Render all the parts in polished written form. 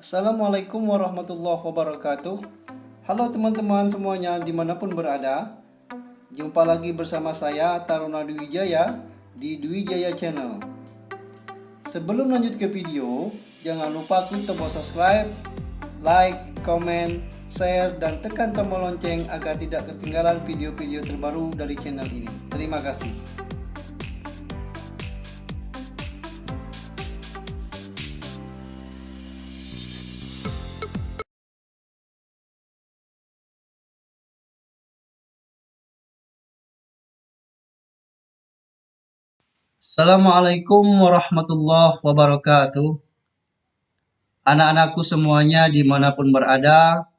Assalamualaikum warahmatullahi wabarakatuh. Halo teman-teman semuanya dimanapun berada. Jumpa lagi bersama saya Taruna Dwi Jaya di Dwi Jaya Channel. Sebelum lanjut ke video, jangan lupa klik tombol subscribe, like, komen, share, dan tekan tombol lonceng agar tidak ketinggalan video-video terbaru dari channel ini. Terima kasih. Assalamualaikum warahmatullahi wabarakatuh. Anak-anakku semuanya dimanapun berada,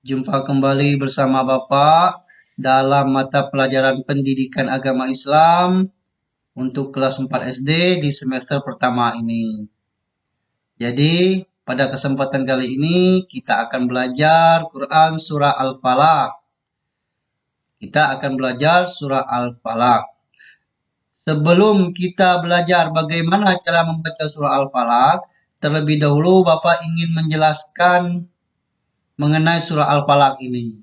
jumpa kembali bersama Bapak dalam mata pelajaran pendidikan agama Islam untuk kelas 4 SD di semester pertama ini. Jadi, pada kesempatan kali ini kita akan belajar Quran Surah Al-Falaq. Kita akan belajar Surah Al-Falaq. Sebelum kita belajar bagaimana cara membaca surah Al-Falaq, terlebih dahulu Bapak ingin menjelaskan mengenai surah Al-Falaq ini.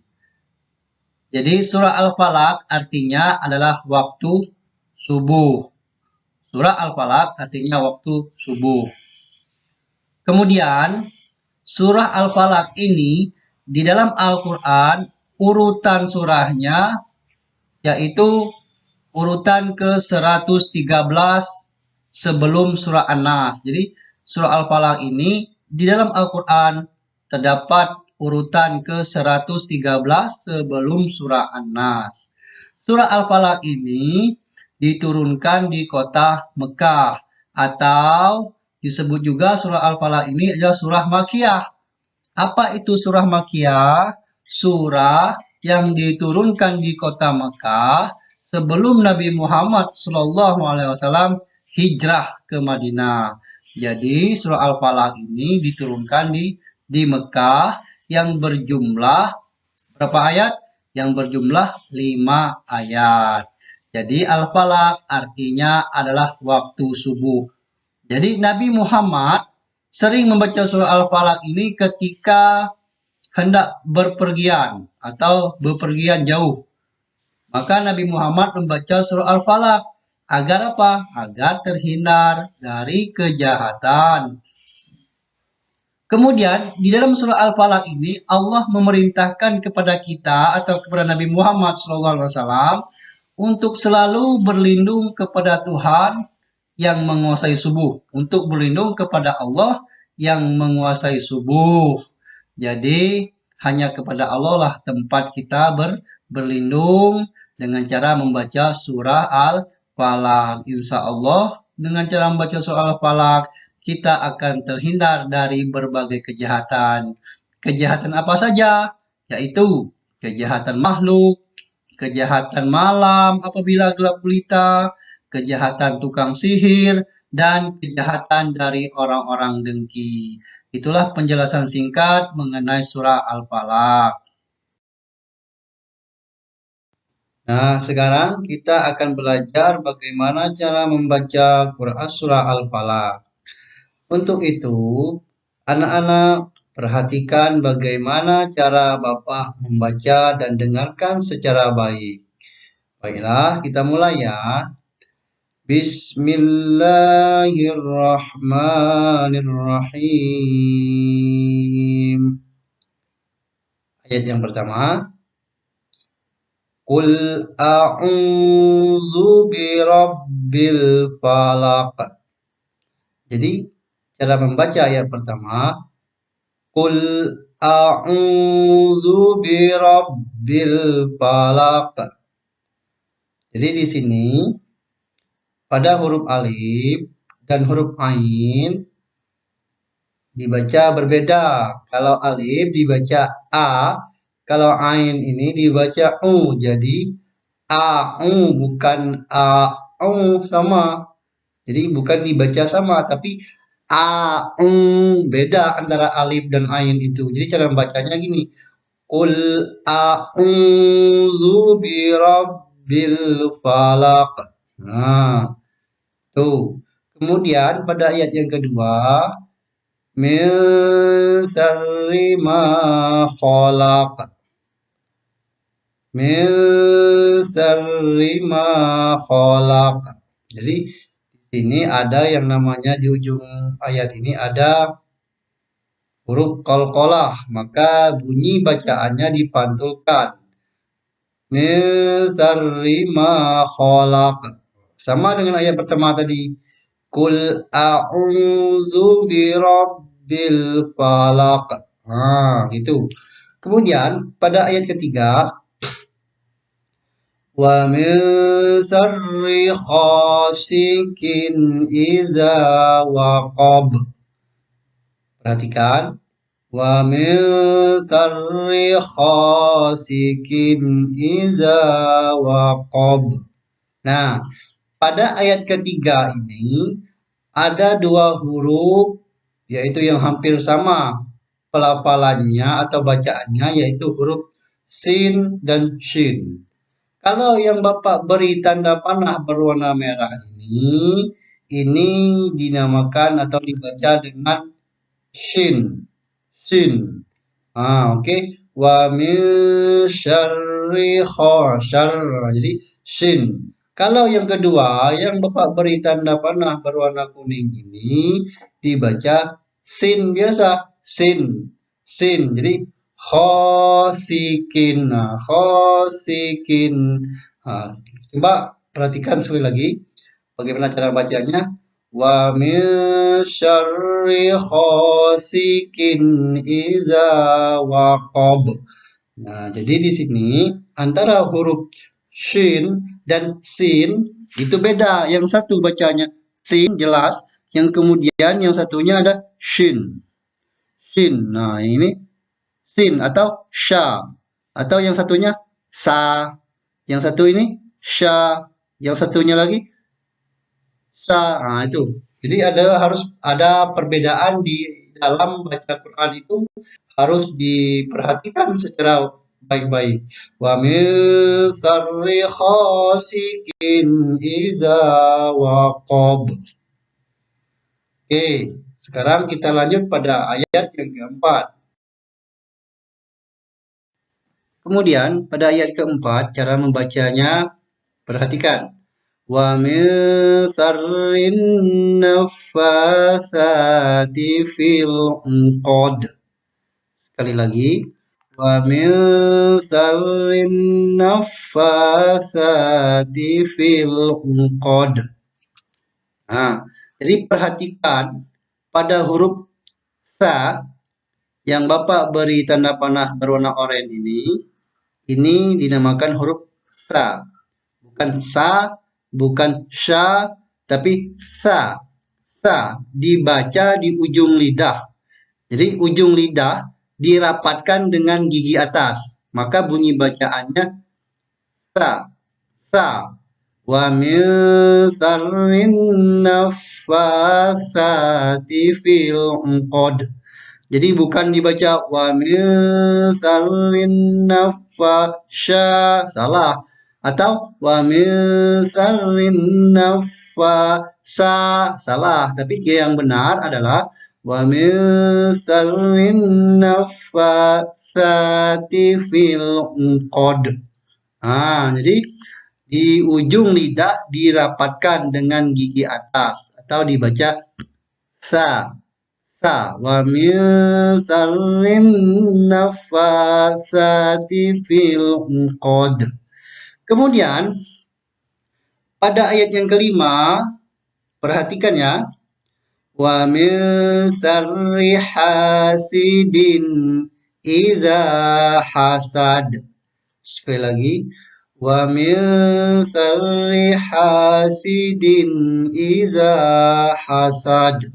Jadi surah Al-Falaq artinya adalah waktu subuh. Surah Al-Falaq artinya waktu subuh. Kemudian surah Al-Falaq ini di dalam Al-Quran urutan surahnya yaitu urutan ke-113 sebelum surah An-Nas. Jadi surah Al-Falaq ini di dalam Al-Quran terdapat urutan ke-113 sebelum surah An-Nas. Surah Al-Falaq ini diturunkan di kota Mekah atau disebut juga surah Al-Falaq ini adalah surah Makkiyah. Apa itu surah Makkiyah? Surah yang diturunkan di kota Mekah sebelum Nabi Muhammad SAW hijrah ke Madinah. Jadi surah Al-Falaq ini diturunkan di Mekah yang berjumlah berapa ayat? Yang berjumlah 5 ayat. Jadi Al-Falaq artinya adalah waktu subuh. Jadi Nabi Muhammad sering membaca surah Al-Falaq ini ketika hendak berpergian atau bepergian jauh. Maka Nabi Muhammad membaca surah Al-Falaq. Agar apa? Agar terhindar dari kejahatan. Kemudian di dalam surah Al-Falaq ini Allah memerintahkan kepada kita atau kepada Nabi Muhammad SAW untuk selalu berlindung kepada Tuhan yang menguasai subuh. Untuk berlindung kepada Allah yang menguasai subuh. Jadi hanya kepada Allah lah tempat kita berlindung dengan cara membaca surah Al-Falaq. Insya Allah dengan cara membaca surah Al-Falaq kita akan terhindar dari berbagai kejahatan. Kejahatan apa saja? Yaitu kejahatan makhluk, kejahatan malam apabila gelap gulita, kejahatan tukang sihir, dan kejahatan dari orang-orang dengki. Itulah penjelasan singkat mengenai surah Al-Falaq. Nah, sekarang kita akan belajar bagaimana cara membaca Quran Surah Al-Falaq. Untuk itu, anak-anak perhatikan bagaimana cara Bapak membaca dan dengarkan secara baik. Baiklah, kita mulai ya. Bismillahirrahmanirrahim. Ayat yang pertama. Qul a'udzu birabbil falaq. Jadi cara membaca ayat pertama, Qul a'udzu birabbil falaq. Jadi di sini pada huruf alif dan huruf ain dibaca berbeda. Kalau alif dibaca a, kalau ain ini dibaca u, jadi a-u bukan a-u sama. Jadi bukan dibaca sama, tapi a-u, beda antara alif dan ain itu. Jadi cara membacanya gini. Qul a'udzu birabbil falaq. Nah, tuh. Kemudian pada ayat yang kedua, min syarri ma khalaq. Min syarri ma khalaq. Jadi di sini ada yang namanya di ujung ayat ini ada huruf qalqalah, maka bunyi bacaannya dipantulkan. Min syarri ma khalaq. Sama dengan ayat pertama tadi. Qul a'udzu birabbil falaq. Nah, gitu. Kemudian pada ayat ketiga, wa min syarri ghasikin idza waqab. Perhatikan. Wa min syarri ghasikin idza waqab. Nah, pada ayat ketiga ini ada dua huruf yaitu yang hampir sama pelafalannya atau bacaannya yaitu huruf sin dan shin. Kalau yang Bapak beri tanda panah berwarna merah ini dinamakan atau dibaca dengan shin. Shin. Oke. Wa min syarri Jadi shin. Kalau yang kedua, yang Bapak beri tanda panah berwarna kuning ini dibaca sin biasa. Sin. Sin. Jadi khosikin. Khosikin. Coba perhatikan sekali lagi bagaimana cara bacanya. Wa min syarri khosikin idza waqab. Nah, jadi di sini antara huruf shin dan sin itu beda. Yang satu bacanya sin jelas, yang kemudian yang satunya ada shin. Shin. Nah, ini sin atau sha. Atau yang satunya sa. Yang satu ini sha. Yang satunya lagi sa. Nah, itu. Jadi harus ada perbedaan di dalam baca Quran itu harus diperhatikan secara baik-baik. Wa min syarri khasikin idza waqab. Oke, sekarang kita lanjut pada ayat yang keempat. Kemudian pada ayat keempat cara membacanya perhatikan. Wa min syarrin naffatsati fil 'uqad. Sekali lagi. Wa min syarrin naffatsati fil 'uqad. Nah, jadi perhatikan pada huruf sa yang Bapak beri tanda panah berwarna oranye ini dinamakan huruf sa. Bukan sa, bukan sya, tapi sa. Sa dibaca di ujung lidah. Jadi ujung lidah dirapatkan dengan gigi atas. Maka bunyi bacaannya sa. Sa. Wa min syarrin naffatsati fil 'uqad. Jadi bukan dibaca wa min syarrin naffasya, salah. Atau wa min syarrin naffasa, salah. Tapi yang benar adalah wa min syarrin naffasati fil 'uqad. Jadi di ujung lidah dirapatkan dengan gigi atas atau dibaca sa. Sa. Wa min syarrin naffasati fil 'uqad. Kemudian pada ayat yang kelima perhatikan ya. Wa min syarri hasidin idza hasad. Sekali lagi. Wa min syarri hasidin idza hasad.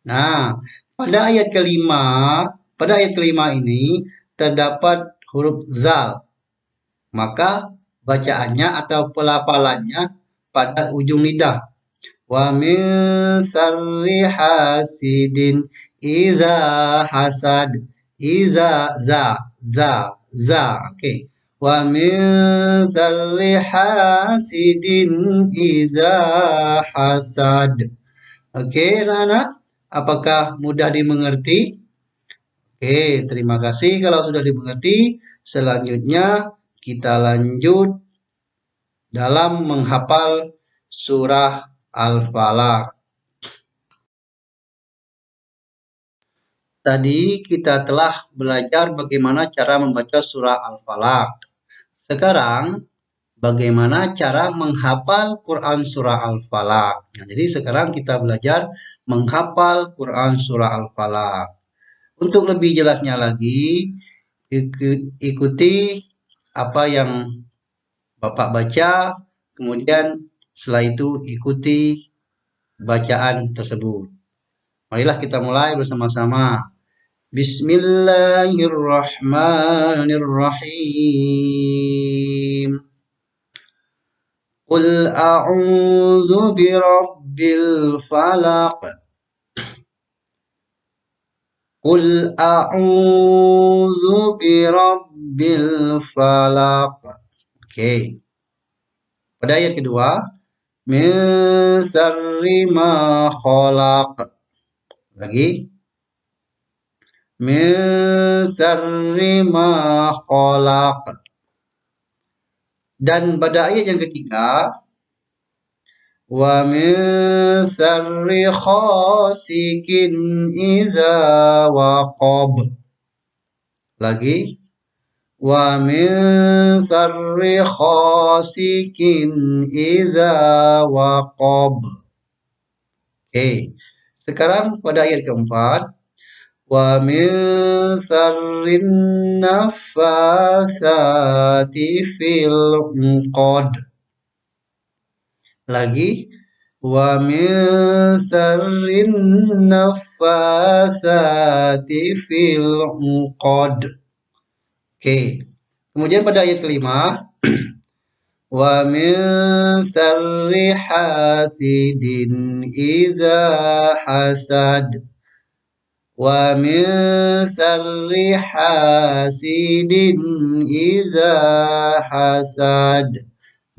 Nah, pada ayat kelima ini terdapat huruf zal. Maka bacaannya atau pelafalannya pada ujung lidah. Wa min syarri hasidin idza hasad. Idza za. Oke. Wa min syarri hasidin idza hasad. Oke, anak-anak. Apakah mudah dimengerti? Oke, terima kasih kalau sudah dimengerti. Selanjutnya kita lanjut dalam menghafal surah Al-Falaq. Tadi kita telah belajar bagaimana cara membaca surah Al-Falaq. Sekarang bagaimana cara menghafal Quran surah Al-Falaq. Nah, jadi sekarang kita belajar menghafal Quran surah Al-Falaq. Untuk lebih jelasnya lagi, ikuti apa yang Bapak baca, kemudian setelah itu ikuti bacaan tersebut. Marilah kita mulai bersama-sama. Bismillahirrahmanirrahim. Qul a'udzu birabbil falaq. Qul a'udzu birabbil falaq. Oke. Pada ayat kedua, min syarri ma khalaq. Lagi. Min syarri ma khalaq. Dan pada ayat yang ketiga, wa min syarri khasikin idza waqab. Lagi. Wa min syarri khasikin idza waqab. Oke. Sekarang pada ayat keempat, wa min syarrin naffatsati fil 'uqad. Lagi, wa min syarrin naffatsati fil 'uqad. Oke. Kemudian pada ayat kelima, wa min syarri hasidin idza hasad. Wa min syarri hasidin idza hasad.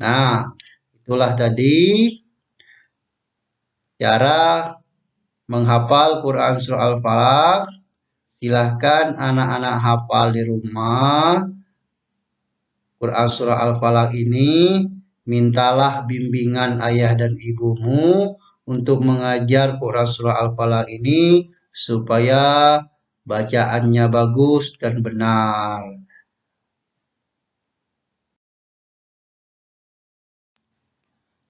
Nah, itulah tadi cara menghafal Quran surah Al-Falaq. Silahkan anak-anak hafal di rumah. Quran surah Al-Falaq ini mintalah bimbingan ayah dan ibumu untuk mengajar Quran surah Al-Falaq ini supaya bacaannya bagus dan benar.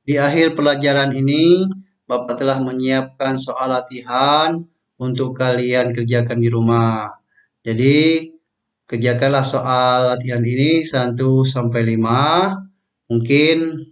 Di akhir pelajaran ini, Bapak telah menyiapkan soal latihan untuk kalian kerjakan di rumah. Jadi, kerjakanlah soal latihan ini 1 sampai 5. Mungkin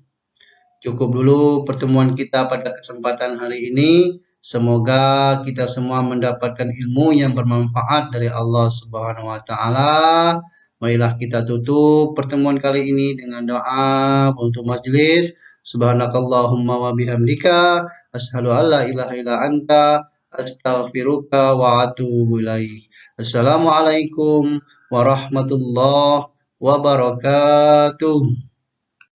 cukup dulu pertemuan kita pada kesempatan hari ini. Semoga kita semua mendapatkan ilmu yang bermanfaat dari Allah Subhanahu wa taala. Marilah kita tutup pertemuan kali ini dengan doa untuk majelis. Subhanakallahumma wa bihamdika asyhadu an la ilaha illa anta astaghfiruka wa atubu ilaik. Assalamualaikum warahmatullahi wabarakatuh.